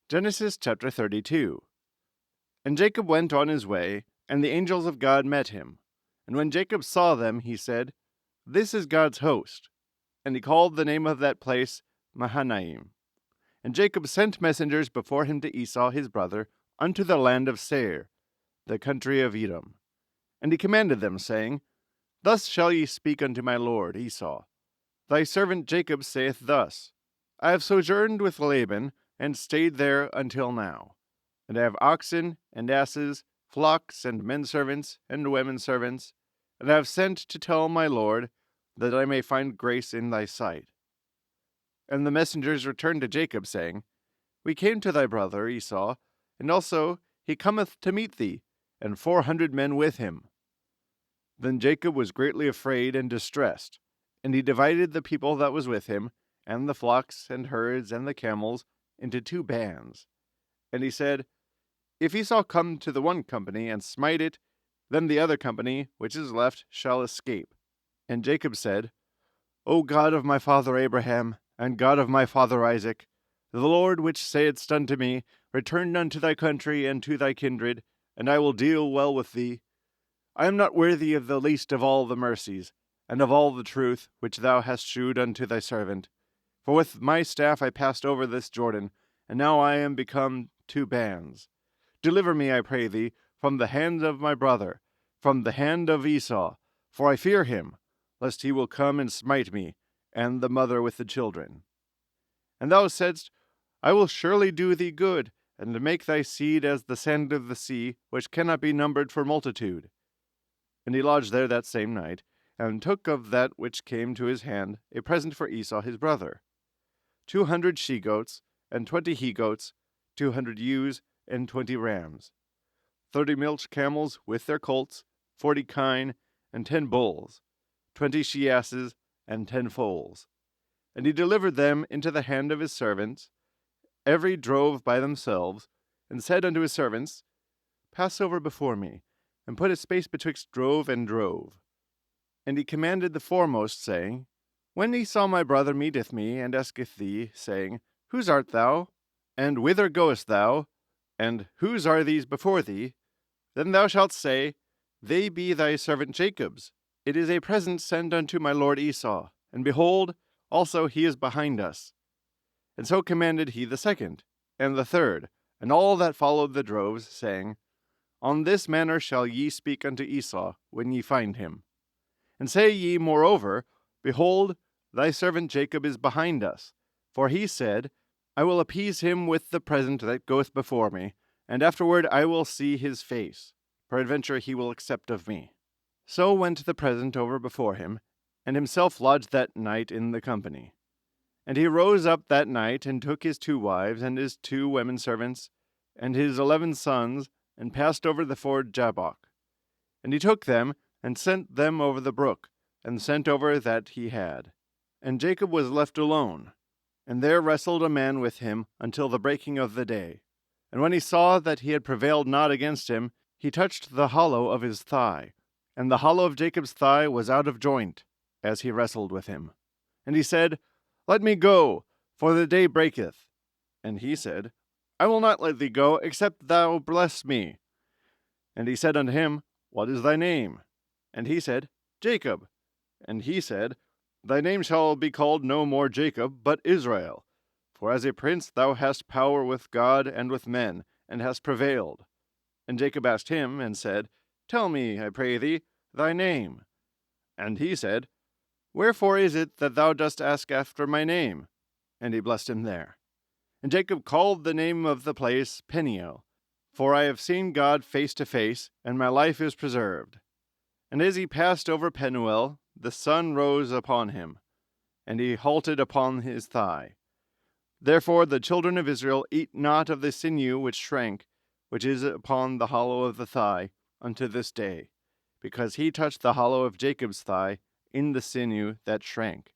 Genesis chapter 32. And Jacob went on his way, and the angels of God met him. And when Jacob saw them, he said, This is God's host. And he called the name of that place Mahanaim. And Jacob sent messengers before him to Esau his brother, unto the land of Seir, the country of Edom. And he commanded them, saying, Thus shall ye speak unto my lord Esau. Thy servant Jacob saith thus, I have sojourned with Laban, and stayed there until now. And I have oxen and asses, flocks and men servants and women servants, and I have sent to tell my lord, that I may find grace in thy sight. And the messengers returned to Jacob, saying, We came to thy brother Esau, and also he cometh to meet thee, and 400 men with him. Then Jacob was greatly afraid and distressed, and he divided the people that was with him, and the flocks and herds and the camels, into 2 bands. And he said, If Esau come to the one company and smite it, then the other company, which is left, shall escape. And Jacob said, O God of my father Abraham, and God of my father Isaac, the Lord which saidst unto me, Return unto thy country and to thy kindred, and I will deal well with thee. I am not worthy of the least of all the mercies, and of all the truth which thou hast shewed unto thy servant. For with my staff I passed over this Jordan, and now I am become 2 bands. Deliver me, I pray thee, from the hand of my brother, from the hand of Esau, for I fear him, lest he will come and smite me, and the mother with the children. And thou saidst, I will surely do thee good, and make thy seed as the sand of the sea, which cannot be numbered for multitude. And he lodged there that same night, and took of that which came to his hand a present for Esau his brother, 200 she-goats, and 20 he-goats, 200 ewes, and 20 rams, 30 milch camels with their colts, 40 kine, and 10 bulls, 20 she-asses, and 10 foals. And he delivered them into the hand of his servants, every drove by themselves, and said unto his servants, Pass over before me, and put a space betwixt drove and drove. And he commanded the foremost, saying, When Esau my brother meeteth me, and asketh thee, saying, Whose art thou? And whither goest thou? And whose are these before thee? Then thou shalt say, They be thy servant Jacob's. It is a present sent unto my lord Esau, and behold, also he is behind us. And so commanded he the second, and the third, and all that followed the droves, saying, On this manner shall ye speak unto Esau, when ye find him. And say ye moreover, Behold, thy servant Jacob is behind us. For he said, I will appease him with the present that goeth before me, and afterward I will see his face. Peradventure he will accept of me. So went the present over before him, and himself lodged that night in the company. And he rose up that night, and took his 2 wives, and his 2 women servants, and his 11 sons, and passed over the ford Jabbok. And he took them, and sent them over the brook, and sent over that he had. And Jacob was left alone, and there wrestled a man with him until the breaking of the day. And when he saw that he had prevailed not against him, he touched the hollow of his thigh, and the hollow of Jacob's thigh was out of joint, as he wrestled with him. And he said, Let me go, for the day breaketh. And he said, I will not let thee go, except thou bless me. And he said unto him, What is thy name? And he said, Jacob. And he said, Thy name shall be called no more Jacob, but Israel. For as a prince thou hast power with God and with men, and hast prevailed. And Jacob asked him, and said, Tell me, I pray thee, thy name. And he said, Wherefore is it that thou dost ask after my name? And he blessed him there. And Jacob called the name of the place Peniel, for I have seen God face to face, and my life is preserved. And as he passed over Penuel, the sun rose upon him, and he halted upon his thigh. Therefore the children of Israel eat not of the sinew which shrank, which is upon the hollow of the thigh, unto this day, because he touched the hollow of Jacob's thigh in the sinew that shrank.